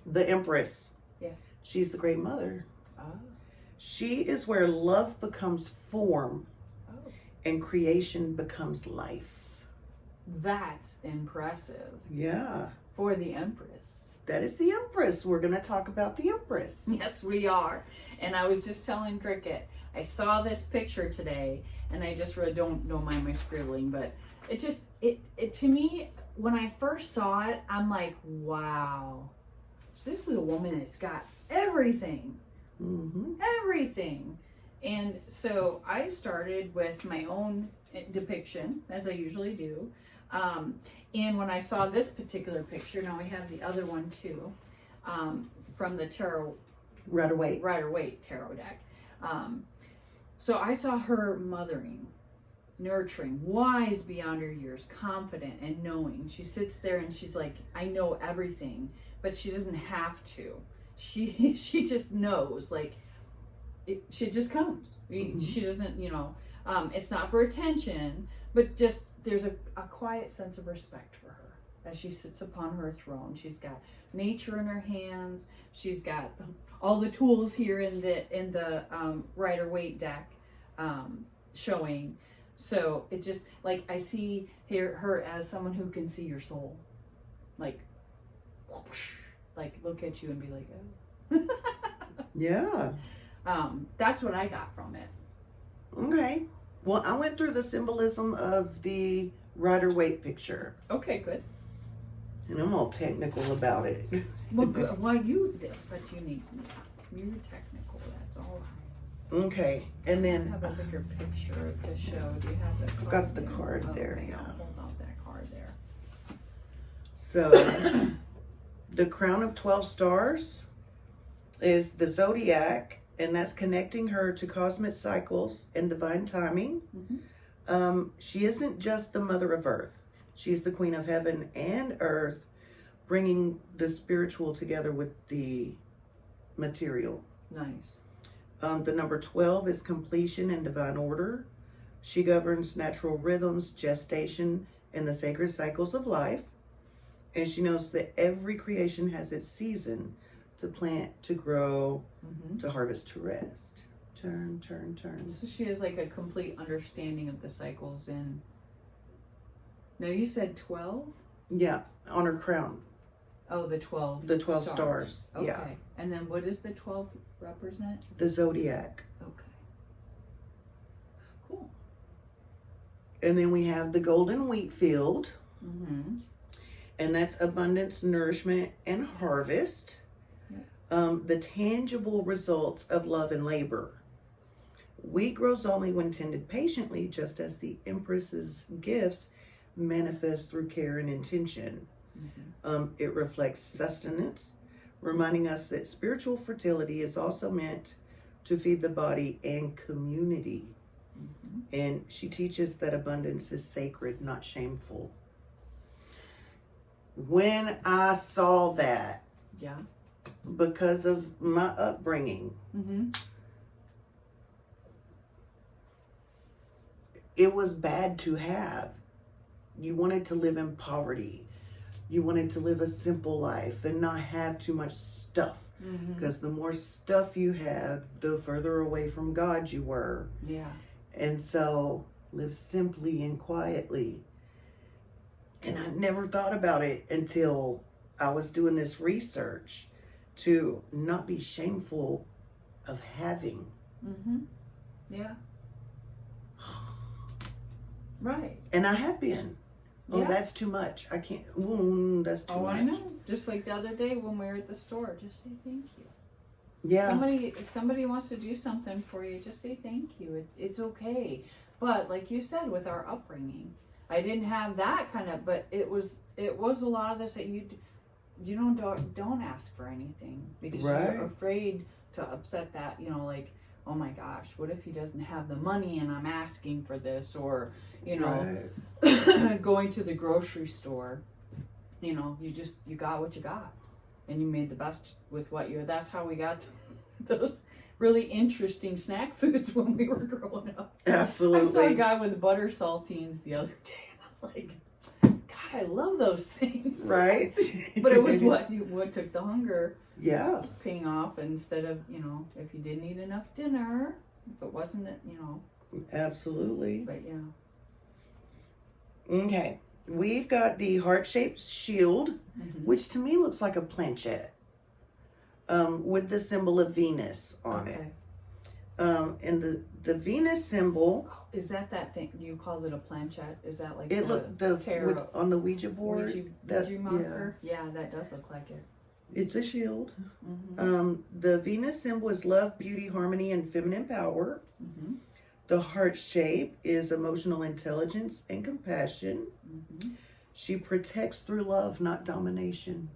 the Empress. Yes. She's the Great Mother. Oh. She is where love becomes form Oh. and creation becomes life. That's impressive. Yeah. For the Empress. That is the Empress. We're going to talk about the Empress. Yes, we are. And I was just telling Cricket, I saw this picture today, and I just really don't mind my scribbling, but it just, it to me, when I first saw it, I'm like, wow. So this is a woman that's got everything. Mm-hmm. Everything. And so I started with my own depiction, as I usually do. And when I saw this particular picture, now we have the other one too, from the tarot Rider-Waite tarot deck. So I saw her mothering, nurturing, wise beyond her years, confident and knowing. She sits there and she's like, I know everything, but she doesn't have to. She just knows, like, she just comes. Mm-hmm. She doesn't, it's not for attention, but just there's a quiet sense of respect for her as she sits upon her throne. She's got nature in her hands. She's got all the tools here in the Rider-Waite deck showing. So it just, like, I see her as someone who can see your soul, like look at you and be like, oh. Yeah. That's what I got from it. Okay. Well, I went through the symbolism of the Rider-Waite picture. Okay, good. And I'm all technical about it. Well, good. Well, you did, but you're technical. That's all right. Okay. And then I have a bigger picture to show. Do you have the card? I've got the card there, Okay, yeah. I'll hold out that card there. So, the crown of 12 stars is the zodiac, and that's connecting her to cosmic cycles and divine timing. Mm-hmm. She isn't just the mother of earth. She's the queen of heaven and earth, bringing the spiritual together with the material. Nice. The number 12 is completion and divine order. She governs natural rhythms, gestation, and the sacred cycles of life. And she knows that every creation has its season, to plant, to grow, Mm-hmm. to harvest, to rest. Turn, turn, turn. So she has like a complete understanding of the cycles in. No, you said 12? Yeah, on her crown. Oh, the 12. The 12 stars. Okay. Yeah. And then what does the 12 represent? The zodiac. Okay. Cool. And then we have the golden wheat field. Mm-hmm. And that's abundance, nourishment, and harvest. The tangible results of love and labor. Wheat grows only when tended patiently, just as the Empress's gifts manifest through care and intention. Mm-hmm. It reflects sustenance, reminding us that spiritual fertility is also meant to feed the body and community. Mm-hmm. And she teaches that abundance is sacred, not shameful. When I saw that, Yeah. because of my upbringing, Mm-hmm. it was bad to have. You wanted to live in poverty. You wanted to live a simple life and not have too much stuff. Mm-hmm. Because the more stuff you had, the further away from God you were. Yeah. And so, live simply and quietly. And I never thought about it until I was doing this research to not be shameful of having. Mm-hmm. Yeah. Right. And I have been. Oh, Yeah. that's too much. I can't. That's too Oh, much. I know. Just like the other day when we were at the store, just say thank you. Yeah. Somebody wants to do something for you, just say thank you. It's okay. But like you said, with our upbringing, I didn't have that kind of. But it was a lot of this that you don't ask for anything because Right. you're afraid to upset that. Like, oh my gosh, what if he doesn't have the money and I'm asking for this, or Right. going to the grocery store, you got what you got and you made the best with what that's how we got those really interesting snack foods when we were growing up. Absolutely. I saw a guy with butter saltines the other day and I'm like, God, I love those things. Right? But it was what took the hunger Yeah. paying off instead of, if you didn't eat enough dinner, if it wasn't, Absolutely. but yeah. Okay. We've got the heart-shaped shield, Mm-hmm. which to me looks like a planchette, with the symbol of Venus on it. And the Venus symbol, Is that thing you called it a planchette? Is that like it looked tarot on the Ouija board. Ouija marker? Yeah, that does look like it. It's a shield. Mm-hmm. The Venus symbol is love, beauty, harmony, and feminine power. Mm-hmm. The heart shape is emotional intelligence and compassion. Mm-hmm. She protects through love, not domination.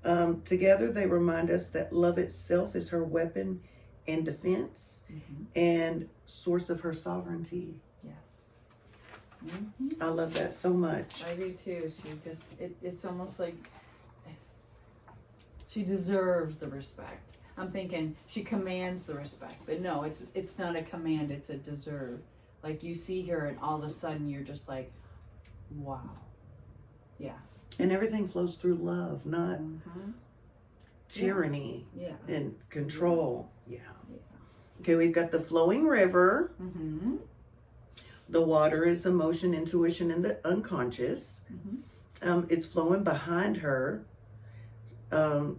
Mm-hmm. Together, they remind us that love itself is her weapon and defense, Mm-hmm. and source of her sovereignty. Yes. Mm-hmm. I love that so much. I do too. She just, it's almost like she deserves the respect. I'm thinking she commands the respect, but no, it's not a command, it's a deserve. Like you see her and all of a sudden you're just like, wow. Yeah. And everything flows through love, not Mm-hmm. tyranny Yeah. and control. Yeah. Yeah. Okay, we've got the flowing river. Mm-hmm. The water is emotion, intuition, and the unconscious. Mm-hmm. It's flowing behind her,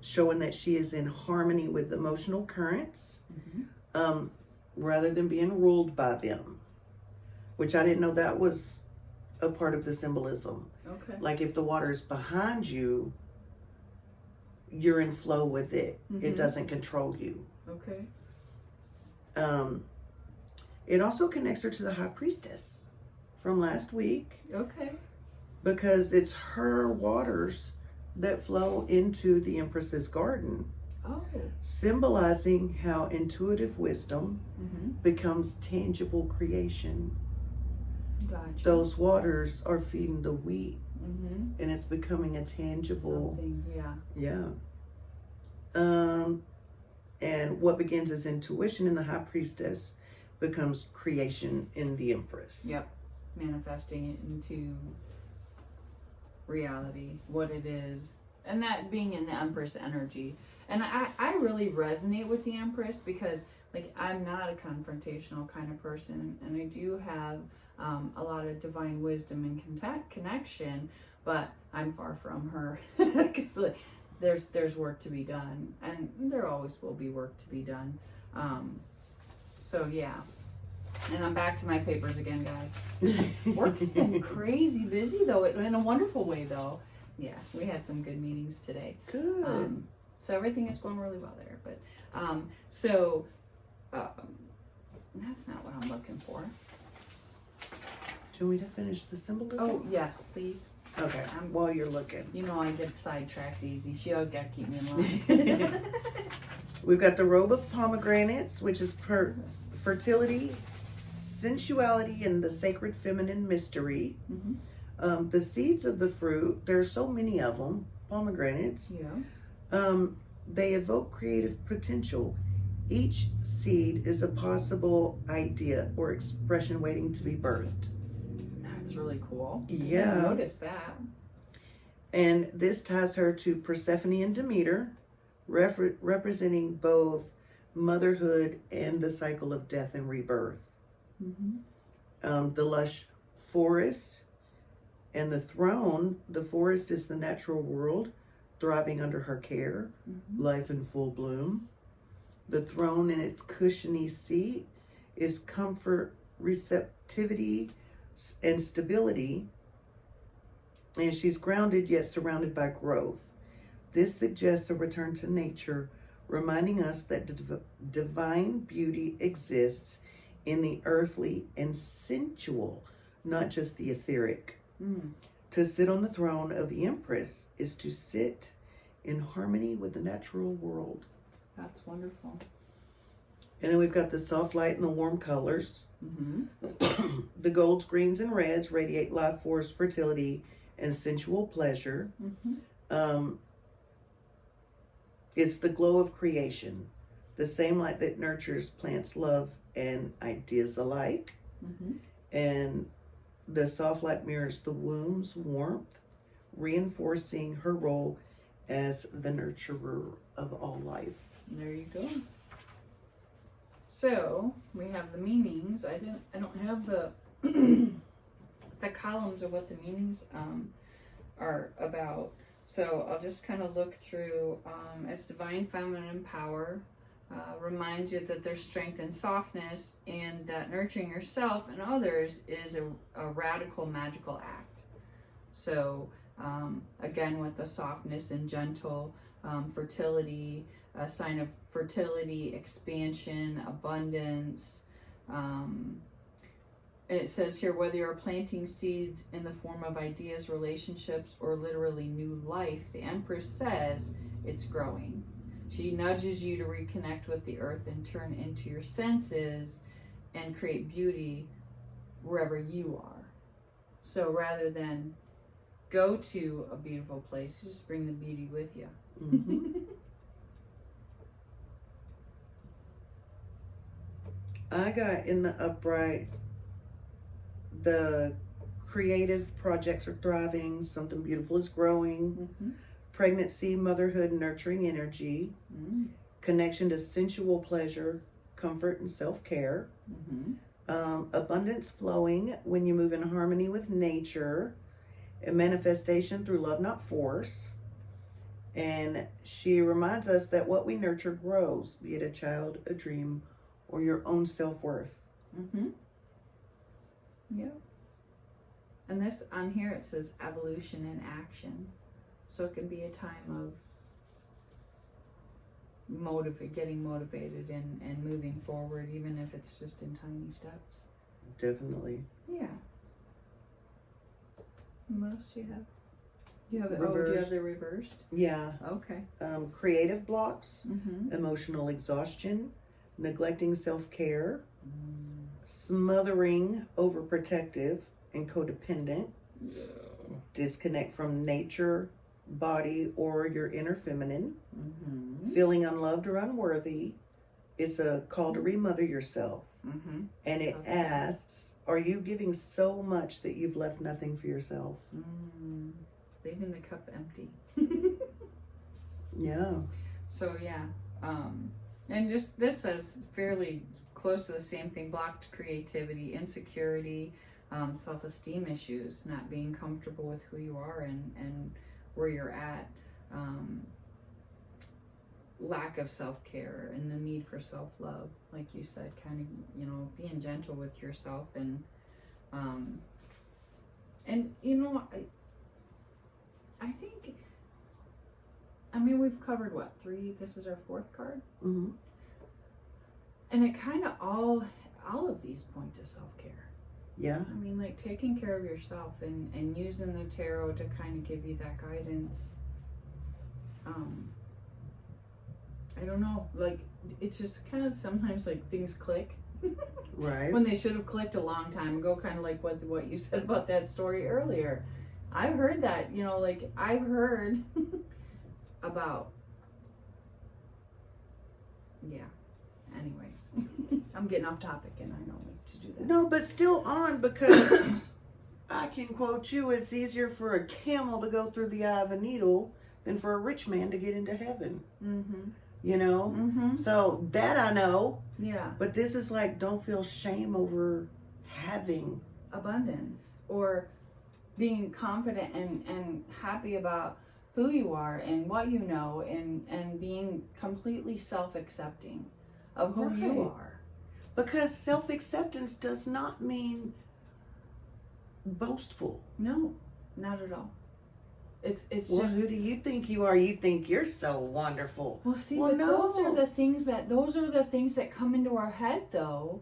showing that she is in harmony with emotional currents, Mm-hmm. rather than being ruled by them, which I didn't know that was a part of the symbolism. Okay. Like if the water is behind you, you're in flow with it. Mm-hmm. It doesn't control you. Okay. It also connects her to the high priestess from last week, Okay. because it's her waters that flow into the Empress's garden, Oh. symbolizing how intuitive wisdom Mm-hmm. becomes tangible creation. Gotcha. Those waters are feeding the wheat, Mm-hmm. and it's becoming a tangible, Something, yeah. yeah. And what begins as intuition in the high priestess becomes creation in the Empress. Yep. Manifesting it into reality, what it is. And that being in the Empress energy. And I really resonate with the Empress because, like, I'm not a confrontational kind of person. And I do have a lot of divine wisdom and connection, but I'm far from her. Because there's work to be done. And there always will be work to be done. So, yeah. And I'm back to my papers again, guys. Work's been crazy busy, though, in a wonderful way, though. Yeah, we had some good meetings today. Good. So everything is going really well there. But that's not what I'm looking for. Do you want me to finish the symbolism? Oh, yes, please. Okay, while you're looking. You know I get sidetracked easy. She always got to keep me in line. We've got the robe of pomegranates, which is fertility, sensuality, and the sacred feminine mystery. Mm-hmm. The seeds of the fruit, there are so many of them, pomegranates. Yeah. They evoke creative potential. Each seed is a possible idea or expression waiting to be birthed. That's really cool. Yeah. I didn't notice that. And this ties her to Persephone and Demeter, representing both motherhood and the cycle of death and rebirth. Mm-hmm. The lush forest and the throne. The forest is the natural world, thriving under her care, Mm-hmm. life in full bloom. The throne and its cushiony seat is comfort, receptivity, and stability. And she's grounded yet surrounded by growth. This suggests a return to nature, reminding us that divine beauty exists in the earthly and sensual, not just the etheric. Mm. To sit on the throne of the Empress is to sit in harmony with the natural world. That's wonderful. And then we've got the soft light and the warm colors. Mm-hmm. The golds, greens, and reds radiate life force, fertility, and sensual pleasure. Mm-hmm. It's the glow of creation, the same light that nurtures plants, love, and ideas alike. Mm-hmm. And The soft light mirrors the womb's warmth, reinforcing her role as the nurturer of all life. There you go. So we have the meanings. I don't have the the columns of what the meanings are about. So I'll just kind of look through. As divine feminine power reminds you that there's strength and softness, and that nurturing yourself and others is a radical magical act. So again, with the softness and gentle, fertility, a sign of fertility, expansion, abundance. It says here, whether you're planting seeds in the form of ideas, relationships, or literally new life, the Empress says it's growing. She nudges you to reconnect with the earth and turn into your senses and create beauty wherever you are. So rather than go to a beautiful place, just bring the beauty with you. Mm-hmm. I got in the upright, the creative projects are thriving, something beautiful is growing, pregnancy, motherhood, nurturing energy, connection to sensual pleasure, comfort, and self-care, abundance flowing when you move in harmony with nature, a manifestation through love, not force. And she reminds us that what we nurture grows, be it a child, a dream, or your own self-worth. Yeah. And this on here, it says evolution in action. So it can be a time of getting motivated and moving forward, even if it's just in tiny steps. Definitely. Yeah. What else do you have? You have it. Reversed. Oh, do you have the reversed? Yeah. Okay. Creative blocks, emotional exhaustion, neglecting self-care, smothering, overprotective, and codependent, disconnect from nature, body, or your inner feminine, feeling unloved or unworthy. It's a call to remother yourself. And it asks, are you giving so much that you've left nothing for yourself? Leaving the cup empty. Yeah. So yeah, and just this says fairly close to the same thing: blocked creativity, insecurity, self-esteem issues, not being comfortable with who you are and where you're at, lack of self-care and the need for self-love, like you said, kind of, being gentle with yourself and I think, we've covered what, 3? This is our 4th card. And it kind of all of these point to self-care. Yeah. Like taking care of yourself and using the tarot to kind of give you that guidance. I don't know, like, it's just kind of sometimes like things click. Right. When they should have clicked a long time ago, kind of like what you said about that story earlier. I've heard that, I've heard about, yeah, anyways. I'm getting off topic and I don't like to do that. No, but still on, because I can quote you, it's easier for a camel to go through the eye of a needle than for a rich man to get into heaven. So that I know. Yeah. But this is like, don't feel shame over having abundance or being confident and happy about who you are and what you know and being completely self-accepting of who you are. Because self-acceptance does not mean boastful. No, not at all. It's well, just, who do you think you are? You think you're so wonderful. Well, see, well, but no. those are the things that come into our head, though,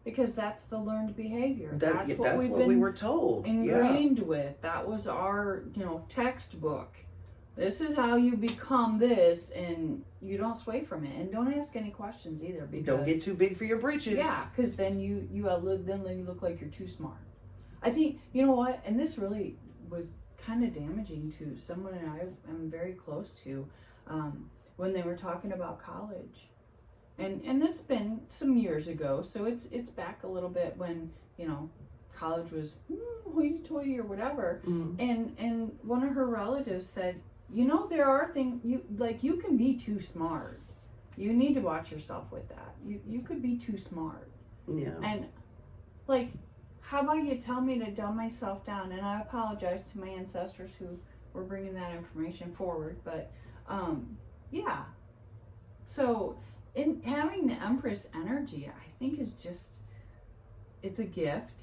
because that's the learned behavior. That's what we were told. Ingrained with. That was our, textbook. This is how you become this, and you don't sway from it, and don't ask any questions either. Because don't get too big for your britches. Yeah, because then you look like you're too smart. I think, you know what, and this really was kind of damaging to someone I am very close to, when they were talking about college, and this has been some years ago, so it's back a little bit when college was hoity-toity or whatever. And one of her relatives said, you know, there are things you can be too smart. You need to watch yourself with that. You could be too smart. Yeah. And like, how about you tell me to dumb myself down? And I apologize to my ancestors who were bringing that information forward, but yeah. So in having the Empress energy, I think is just, it's a gift.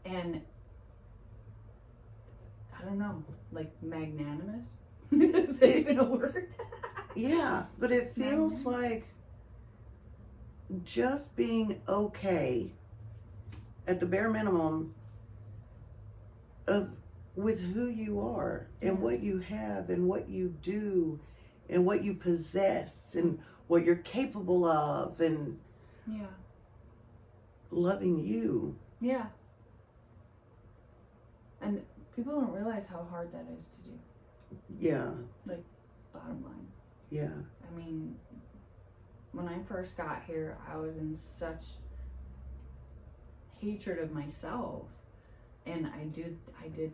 And I don't know, like magnanimous? Is that even a word? Yeah, but it feels like just being okay at the bare minimum of with who you are and what you have and what you do and what you possess and what you're capable of, and loving you. Yeah. And people don't realize how hard that is to do. Yeah. Like, bottom line. Yeah. I mean, when I first got here, I was in such hatred of myself, and I did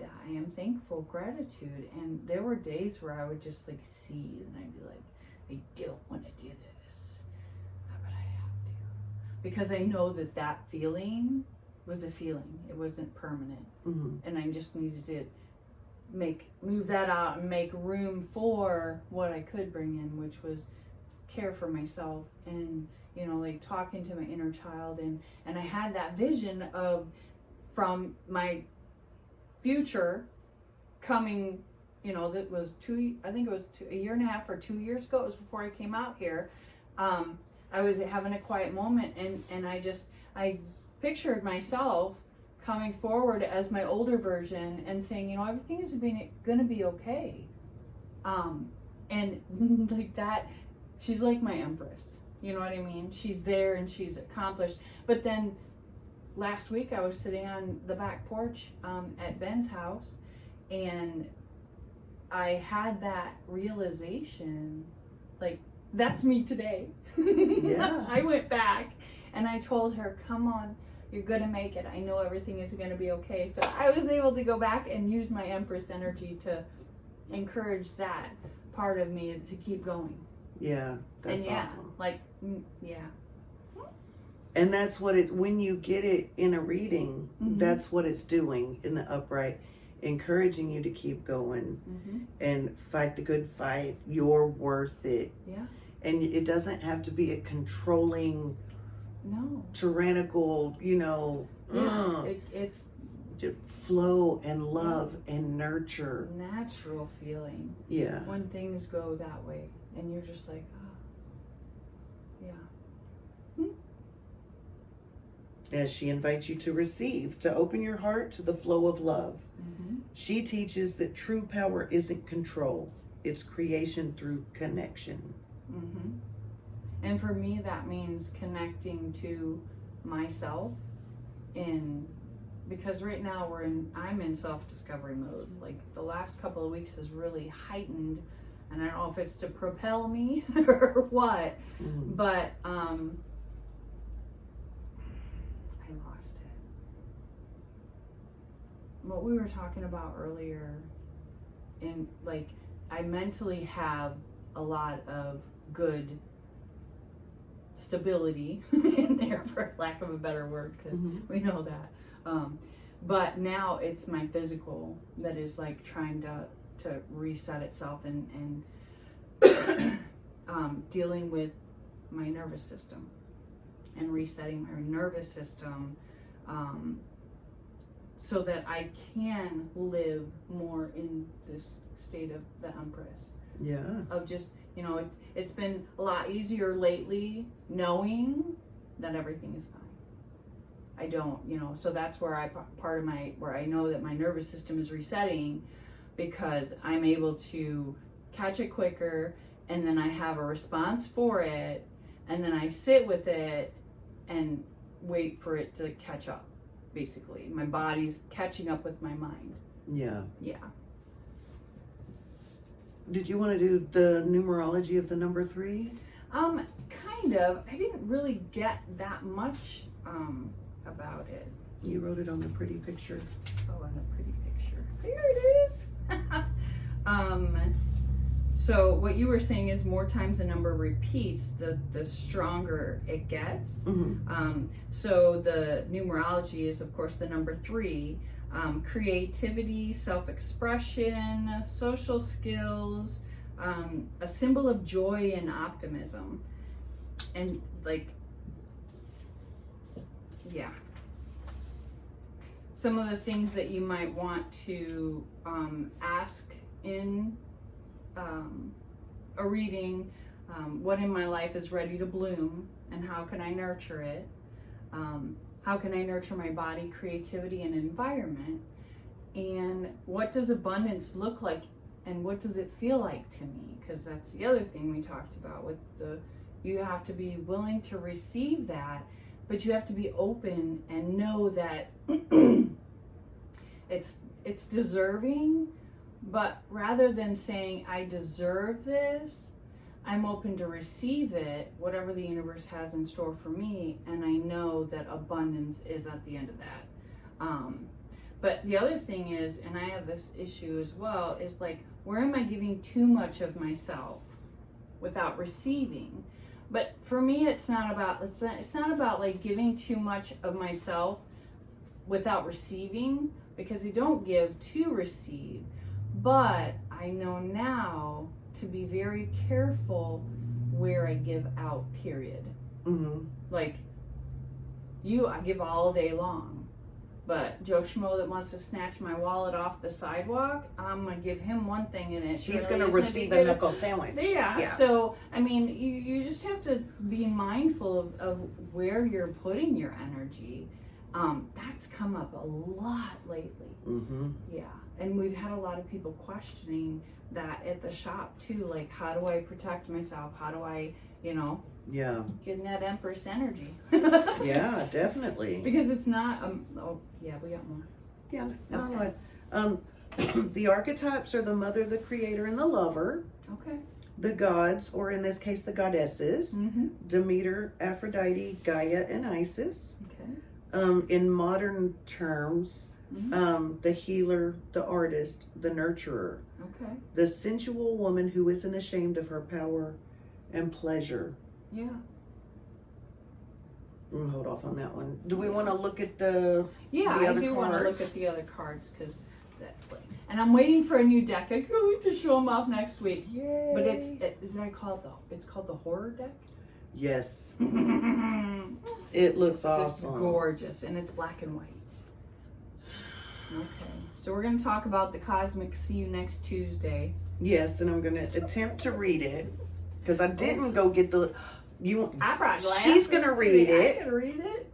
that. I am thankful, gratitude, and there were days where I would just like seethe, and I'd be like, I don't want to do this, but I have to, because I know that feeling was a feeling. It wasn't permanent, and I just needed to move that out and make room for what I could bring in, which was care for myself and, you know, like talking to my inner child, and I had that vision of from my future coming, you know, that was a year and a half or 2 years ago. It was before I came out here. I was having a quiet moment, and I pictured myself coming forward as my older version and saying, you know, everything is going to be okay. And like that, she's like my Empress. You know what I mean? She's there and she's accomplished. But then last week I was sitting on the back porch at Ben's house, and I had that realization, like, that's me today. Yeah. I went back and I told her, come on, you're gonna make it. I know everything is gonna be okay. So I was able to go back and use my Empress energy to encourage that part of me to keep going. Yeah, that's awesome. Like, And that's what when you get it in a reading, that's what it's doing in the upright, encouraging you to keep going and fight the good fight. You're worth it. Yeah. And it doesn't have to be a controlling, tyrannical, you know, it's flow and love and nurture. Natural feeling. Yeah. When things go that way and you're just like, As she invites you to receive, to open your heart to the flow of love. She teaches that true power isn't control, it's creation through connection. And for me, that means connecting to myself, because right now I'm in self-discovery mode. Like, the last couple of weeks has really heightened, and I don't know if it's to propel me or what, but I lost it. What we were talking about earlier, and like, I mentally have a lot of good stability in there, for lack of a better word, because we know that. But now it's my physical that is like trying to reset itself, and dealing with my nervous system and resetting my nervous system, so that I can live more in this state of the Empress. Yeah. Of just, you know, it's been a lot easier lately knowing that everything is fine. I don't, you know, so that's where where I know that my nervous system is resetting, because I'm able to catch it quicker, and then I have a response for it, and then I sit with it and wait for it to catch up. Basically, my body's catching up with my mind. Yeah. Yeah. Did you want to do the numerology of the number 3? Kind of. I didn't really get that much about it. You wrote it on the pretty picture. Oh, on the pretty picture. Here it is. So what you were saying is more times the number repeats, the stronger it gets. Mm-hmm. So the numerology is, of course, the number 3. Creativity, self-expression, social skills, a symbol of joy and optimism. And like, yeah. Some of the things that you might want to ask in a reading, what in my life is ready to bloom and how can I nurture it? How can I nurture my body, creativity, and environment? And what does abundance look like and what does it feel like to me? Because that's the other thing we talked about with you have to be willing to receive that, but you have to be open and know that it's deserving. But rather than saying, I deserve this, I'm open to receive it, whatever the universe has in store for me, and I know that abundance is at the end of that. But the other thing is, and I have this issue as well, is like, where am I giving too much of myself without receiving? But for me, it's not about like giving too much of myself without receiving, because you don't give to receive. But I know now to be very careful where I give out, period. Mm-hmm. Like, I give all day long. But Joe Schmo that wants to snatch my wallet off the sidewalk, I'm going to give him one thing and He's going to receive a knuckle sandwich. Yeah, so, I mean, you just have to be mindful of where you're putting your energy. That's come up a lot lately. Mm-hmm. Yeah, and we've had a lot of people questioning that at the shop too. Like, how do I protect myself? How do I, Yeah. get that Empress energy? Yeah, definitely. Because it's not. Oh, yeah, we got more. Yeah. Okay. No. The archetypes are the mother, the creator, and the lover. Okay. The gods, or in this case, the goddesses: Mm-hmm. Demeter, Aphrodite, Gaia, and Isis. Okay. In modern terms, Mm-hmm. the healer, the artist, the nurturer, Okay. the sensual woman who isn't ashamed of her power and pleasure. Yeah. Hold off on that one. Do we want to look at the Yeah, the I other do want to cards? look at the other cards because that. And I'm waiting for a new deck. I can't wait to show them off next week. Yay! But it's called the horror deck. Yes, It's it looks just awesome. gorgeous, and it's black and white. Okay, so we're going to talk about the cosmic see you next Tuesday. Yes, and I'm going to attempt to read it because I didn't go get the. I brought glasses. She's going to read it. I can read it.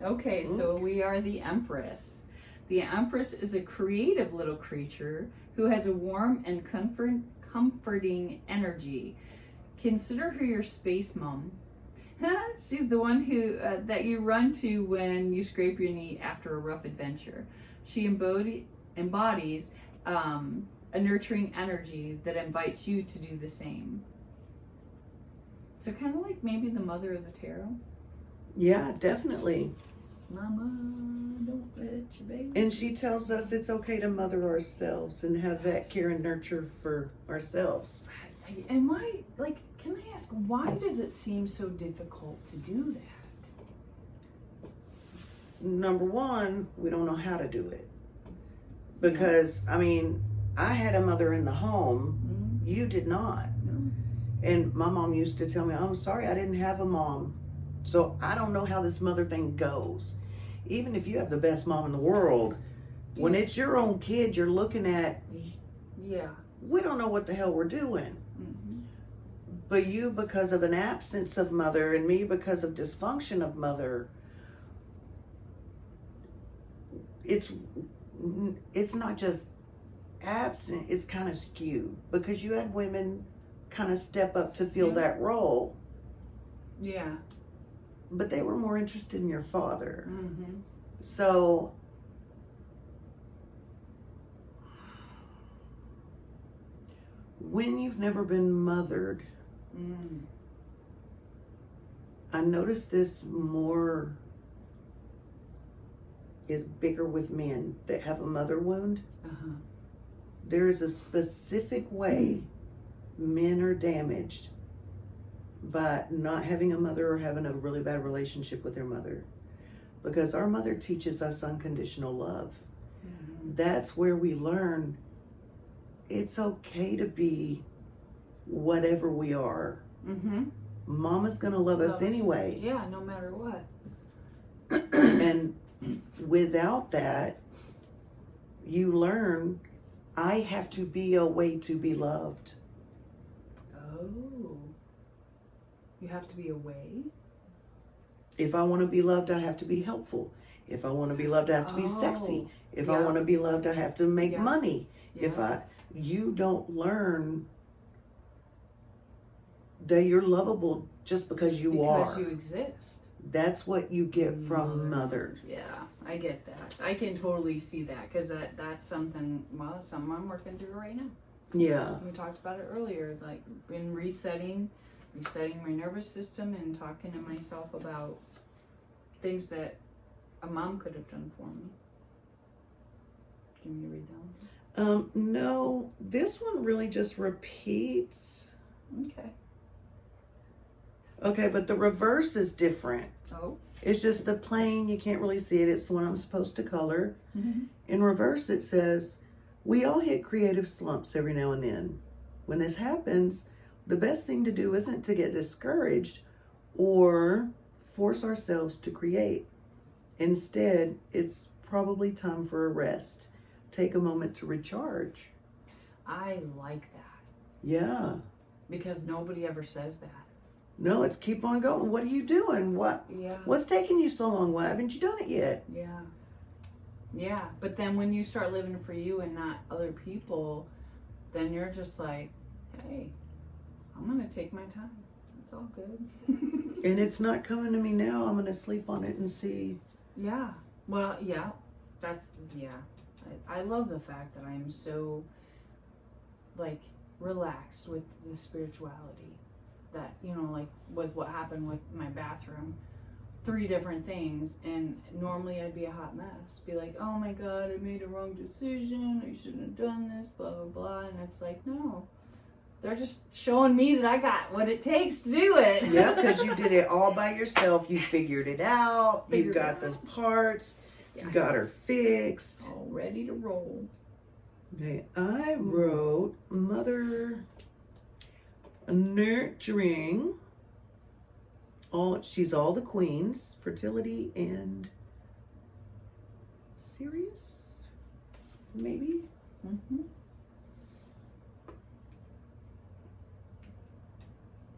Okay, so we are the Empress. The Empress is a creative little creature who has a warm and comforting energy. Consider her your space mom. She's the one who that you run to when you scrape your knee after a rough adventure. She embodies a nurturing energy that invites you to do the same. So kind of like maybe the mother of the tarot. Yeah, definitely. Mama, don't let your baby. And she tells us it's okay to mother ourselves and have that care and nurture for ourselves. And why, like, can I ask, why does it seem so difficult to do that? Number one, we don't know how to do it. Because, I mean, I had a mother in the home. Mm-hmm. You did not. No. And my mom used to tell me, I'm sorry, I didn't have a mom. So I don't know how this mother thing goes. Even if you have the best mom in the world, when it's your own kid you're looking at, Yeah. we don't know what the hell we're doing. Mm-hmm. But you, because of an absence of mother, and me because of dysfunction of mother, it's not just absent, it's kind of skewed. Because you had women kind of step up to fill that role. Yeah. But they were more interested in your father. Mm-hmm. So when you've never been mothered, I noticed this more is bigger with men that have a mother wound. Uh-huh. There is a specific way men are damaged by not having a mother or having a really bad relationship with their mother. Because our mother teaches us unconditional love. Mm-hmm. That's where we learn it's okay to be whatever we are. Mm-hmm. Mama's gonna love us anyway. Yeah, no matter what. And without that, you learn I have to be a way to be loved. Oh. You have to be away? If I want to be loved, I have to be helpful. If I want to be loved, I have to be sexy. If I want to be loved, I have to make money. Yeah. You don't learn that you're lovable just because you are. Because you exist. That's what you get from mother. Yeah, I get that. I can totally see that because that's something I'm working through right now. Yeah. We talked about it earlier, like in resetting my nervous system and talking to myself about things that a mom could have done for me. Do you want me to read that one? No, this one really just repeats. Okay. Okay, but the reverse is different. Oh. It's just the plain, you can't really see it. It's the one I'm supposed to color. Mm-hmm. In reverse, it says, we all hit creative slumps every now and then. When this happens, the best thing to do isn't to get discouraged or force ourselves to create. Instead, it's probably time for a rest. Take a moment to recharge. I like that. Yeah. Because nobody ever says that. No, it's keep on going. What are you doing? Yeah. What's taking you so long? Why haven't you done it yet? Yeah. Yeah. But then when you start living for you and not other people, then you're just like, hey, I'm going to take my time. It's all good. And it's not coming to me now. I'm going to sleep on it and see. Yeah. Well, yeah. I love the fact that I'm so, like, relaxed with the spirituality. That, like with what happened with my bathroom. 3 different things, and normally I'd be a hot mess. Be like, oh my God, I made a wrong decision. I shouldn't have done this, blah, blah, blah. And it's like, no. They're just showing me that I got what it takes to do it. Yeah, because you did it all by yourself. You figured it out. You got the parts. Yes. You got her fixed. All ready to roll. Okay, I wrote Mother Nurturing. She's all the queens. Fertility and serious? Maybe? Mm-hmm.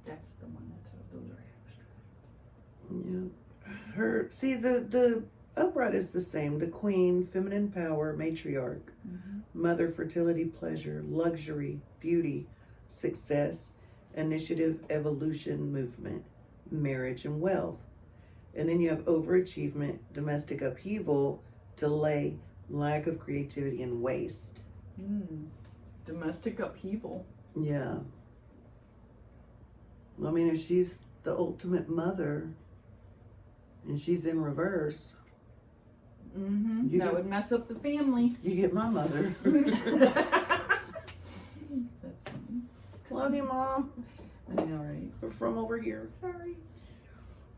That's the one those are abstract. Yeah. The upright is the same. The queen, feminine power, matriarch, mother, fertility, pleasure, luxury, beauty, success, initiative, evolution, movement, marriage, and wealth. And then you have overachievement, domestic upheaval, delay, lack of creativity, and waste. Domestic upheaval. Yeah. I mean, if she's the ultimate mother and she's in reverse, that would mess up the family. you get my mother. That's funny. Love you, Mom. I know, right? We're from over here. Sorry.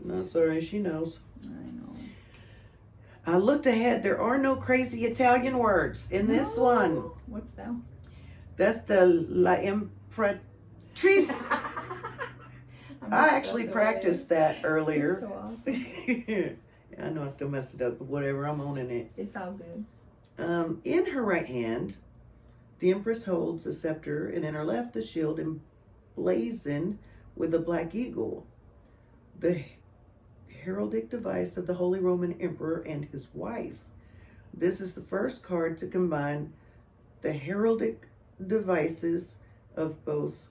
No, sorry, she knows. I know. I looked ahead. There are no crazy Italian words in this one. What's that? That's the La Imperatrice. I actually practiced that earlier. So awesome. I know I still messed it up, but whatever, I'm owning it. It's all good. In her right hand, the Empress holds a scepter, and in her left, the shield emblazoned with a black eagle, the heraldic device of the Holy Roman Emperor and his wife. This is the first card to combine the heraldic devices of both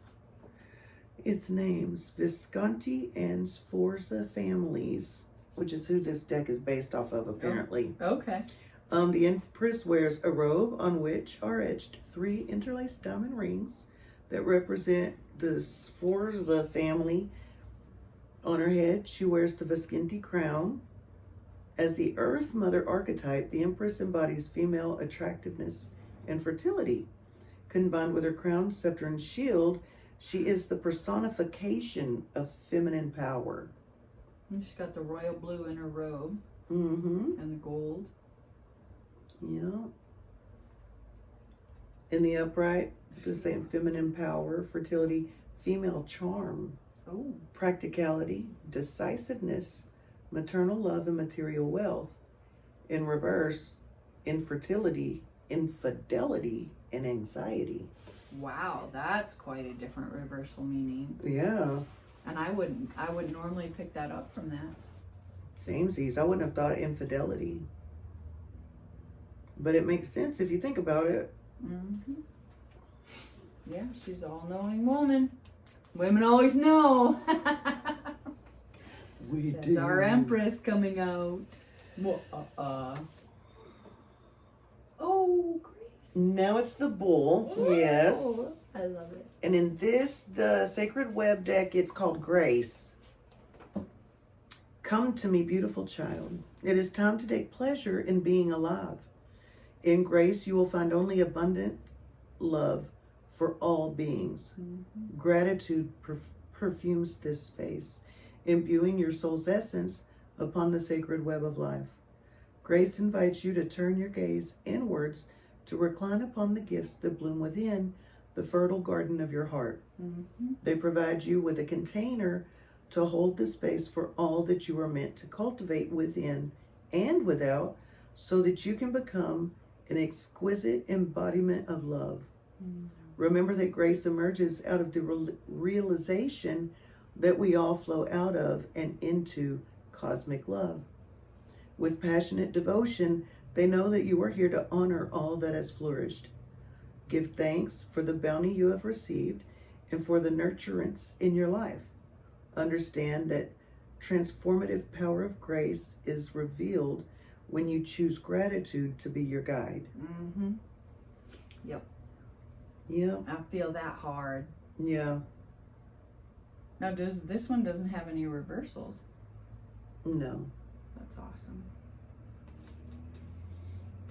its names, Visconti and Sforza families, which is who this deck is based off of, apparently. Okay. The Empress wears a robe on which are etched 3 interlaced diamond rings that represent the Sforza family. On her head, she wears the Visconti crown, As the Earth Mother archetype, the Empress embodies female attractiveness and fertility. Combined with her crown, scepter, and shield, she is the personification of feminine power. And she's got the royal blue in her robe Mm-hmm. and the gold. Yeah. In the upright, just saying feminine power, fertility, female charm, Oh. practicality, decisiveness, maternal love, and material wealth. In reverse, infertility, infidelity, and anxiety. Wow, that's quite a different reversal meaning. Yeah. And I would normally pick that up from that. Samesies. I wouldn't have thought infidelity. But it makes sense if you think about it. Mm-hmm. Yeah, she's an all-knowing woman. Women always know. We That's our Empress coming out. Oh, Grace. Now it's the bull. Yes. Oh, I love it. And in this, the Sacred Web deck, it's called Grace. Come to me, beautiful child. It is time to take pleasure in being alive. In Grace, you will find only abundant love for all beings. Mm-hmm. Gratitude perfumes this space, imbuing your soul's essence upon the sacred web of life. Grace invites you to turn your gaze inwards to recline upon the gifts that bloom within the fertile garden of your heart. Mm-hmm. They provide you with a container to hold the space for all that you are meant to cultivate within and without, so that you can become an exquisite embodiment of love. Mm-hmm. Remember that grace emerges out of the realization that we all flow out of and into cosmic love. With passionate devotion, they know that you are here to honor all that has flourished. Give thanks for the bounty you have received and for the nurturance in your life. Understand that transformative power of grace is revealed when you choose gratitude to be your guide. Mm-hmm. Yep. Yeah. I feel that hard. Yeah. Now, this one doesn't have any reversals? No. That's awesome.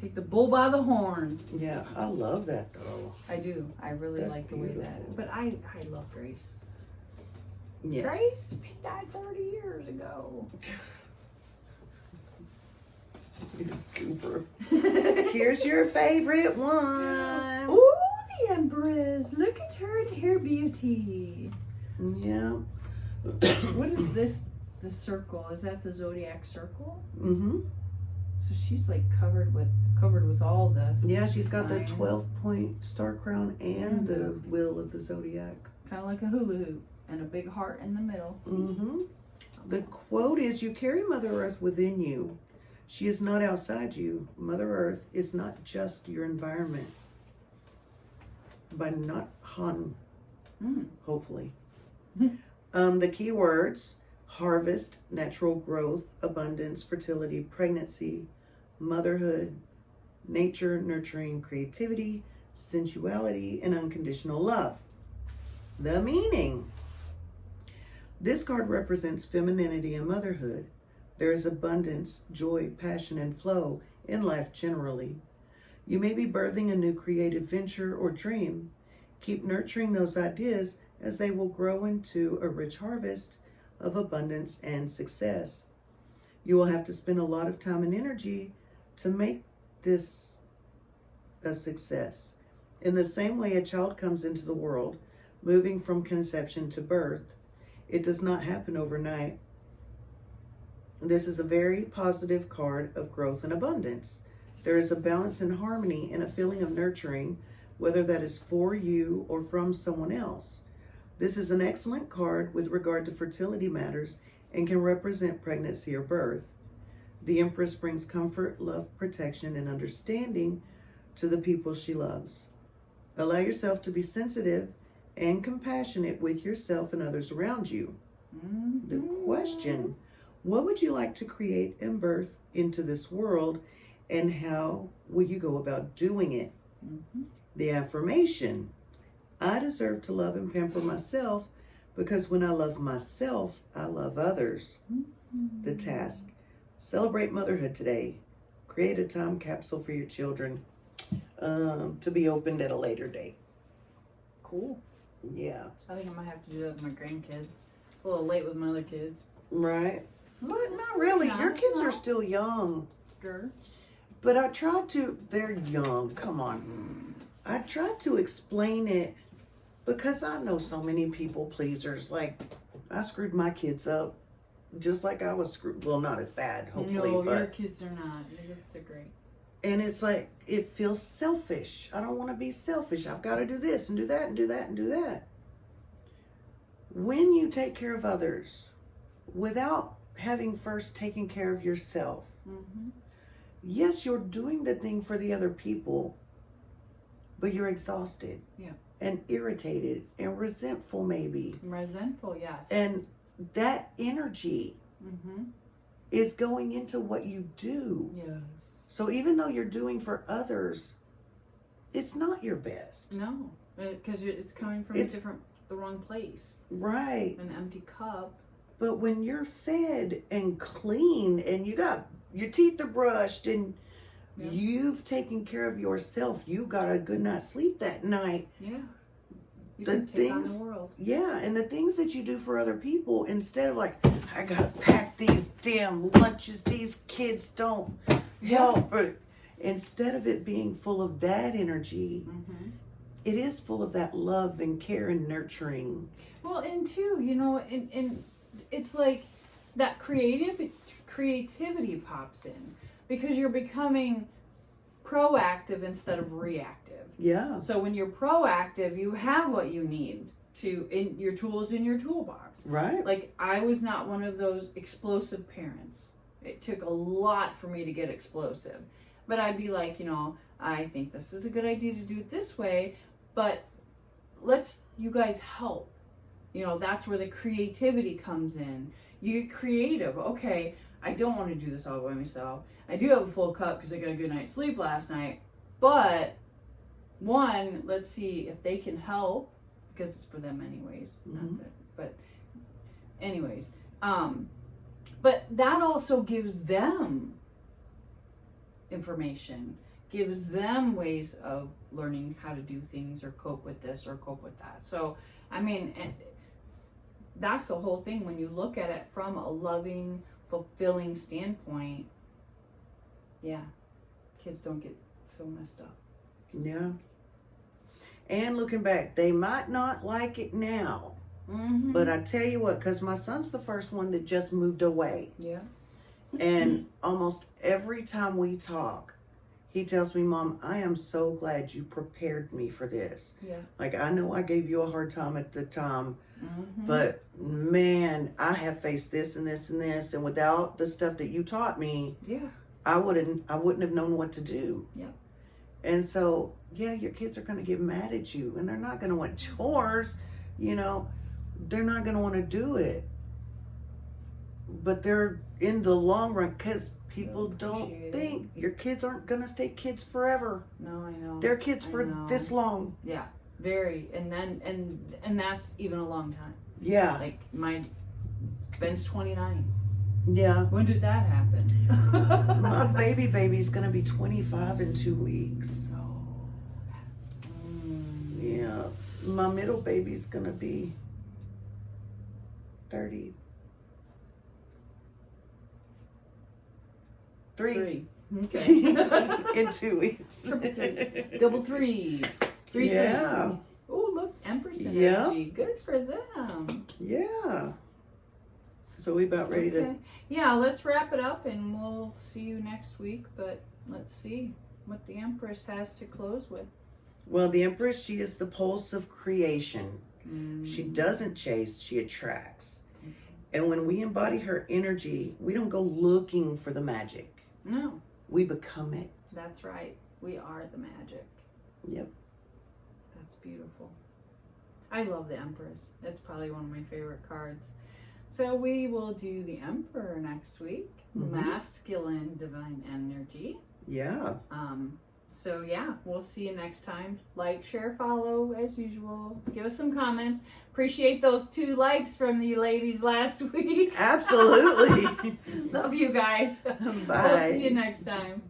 Take the bull by the horns. Yeah, I love that though. I do. I really That's like the way beautiful. that. But I love Grace. Yes. Grace, she died 30 years ago. Cooper. Here's your favorite one. Ooh, the Empress. Look at her and her beauty. Yeah. What is this? The circle. Is that the zodiac circle? Mm-hmm. So she's like covered with all the Yeah, she's got the signs. 12-point star crown and the wheel of the zodiac. Kind of like a hula hoop and a big heart in the middle. Mm-hmm. The quote is, you carry Mother Earth within you. She is not outside you. Mother Earth is not just your environment. By not Han, hopefully. The key words: harvest, natural growth, abundance, fertility, pregnancy, motherhood, nature, nurturing, creativity, sensuality, and unconditional love. The meaning: this card represents femininity and motherhood. There is abundance, joy, passion, and flow in life generally. You may be birthing a new creative venture or dream. Keep nurturing those ideas as they will grow into a rich harvest of abundance and success. You will have to spend a lot of time and energy to make this a success. In the same way a child comes into the world, moving from conception to birth, it does not happen overnight. This is a very positive card of growth and abundance. There is a balance and harmony and a feeling of nurturing, whether that is for you or from someone else. This is an excellent card with regard to fertility matters and can represent pregnancy or birth. The Empress brings comfort, love, protection, and understanding to the people she loves. Allow yourself to be sensitive and compassionate with yourself and others around you. The question: what would you like to create and birth into this world, and how will you go about doing it? The affirmation: I deserve to love and pamper myself, because when I love myself, I love others. The task: Celebrate motherhood today. Create a time capsule for your children to be opened at a later date. Cool. Yeah. I think I might have to do that with my grandkids. A little late with my other kids. Right. But not really. Your kids are still young. Sure. But I tried to, they're young. Come on. I tried to explain it because I know so many people pleasers. Like, I screwed my kids up just like I was screwed. Well, not as bad, hopefully. No, but your kids are not. Your kids are great. And it's like, it feels selfish. I don't want to be selfish. I've got to do this and do that and do that and do that. When you take care of others without having first taken care of yourself, Mm-hmm. yes, you're doing the thing for the other people, but you're exhausted. Yeah. And irritated and resentful, maybe. Resentful, yes. And that energy Mm-hmm. is going into what you do. Yes. So even though you're doing for others, it's not your best. No, because it's coming from the wrong place. Right. An empty cup. But when you're fed and clean and you got your teeth are brushed and you've taken care of yourself, you got a good night's sleep that night. Yeah. You The can take things, on the world. yeah, and the things that you do for other people, instead of like, I gotta pack these damn lunches, these kids don't help, or instead of it being full of that energy, Mm-hmm. it is full of that love and care and nurturing. Well, and too, you know, and it's like that creativity pops in because you're becoming proactive instead of reactive. Yeah. So when you're proactive, you have what you need in your tools in your toolbox. Right. Like, I was not one of those explosive parents. It took a lot for me to get explosive. But I'd be like, you know, I think this is a good idea to do it this way, but let's you guys help. You know, that's where the creativity comes in. You get creative. Okay, I don't want to do this all by myself. I do have a full cup because I got a good night's sleep last night. But one, let's see if they can help because it's for them anyways. Mm-hmm. But anyways, but that also gives them information, gives them ways of learning how to do things or cope with this or cope with that. So, I mean, and that's the whole thing when you look at it from a loving, fulfilling standpoint. Yeah, kids don't get so messed up. Yeah. And looking back, they might not like it now. Mm-hmm. But I tell you what, because my son's the first one that just moved away. Yeah. And almost every time we talk, he tells me, Mom, I am so glad you prepared me for this. Yeah. Like, I know I gave you a hard time at the time, Mm-hmm. but man, I have faced this and this and this. And without the stuff that you taught me, Yeah. I wouldn't have known what to do. Yeah. And so, yeah, your kids are going to get mad at you and they're not going to want chores, you know, they're not going to want to do it. But they're in the long run because people don't think your kids aren't going to stay kids forever. No, I know. They're kids for this long. Yeah. Very. And then, and that's even a long time. Yeah. Like Ben's 29. Yeah. When did that happen? My baby's going to be 25 in 2 weeks. Yeah. My middle baby's going to be 30. 3. Okay. In 2 weeks. Triple three. Double threes. 3 Yeah. Oh, look, Empress energy. Yeah. Good for them. Yeah. So we about ready to. Yeah, let's wrap it up and we'll see you next week. But let's see what the Empress has to close with. Well, the Empress, she is the pulse of creation. Mm. She doesn't chase, she attracts. And when we embody her energy, we don't go looking for the magic. No. We become it. That's right. We are the magic. Yep. That's beautiful. I love the Empress. It's probably one of my favorite cards. So we will do the Emperor next week. Mhm. Masculine divine energy. Yeah. So yeah, we'll see you next time. Like, share, follow as usual. Give us some comments. Appreciate those 2 likes from the ladies last week. Absolutely. Love you guys. Bye. We'll see you next time.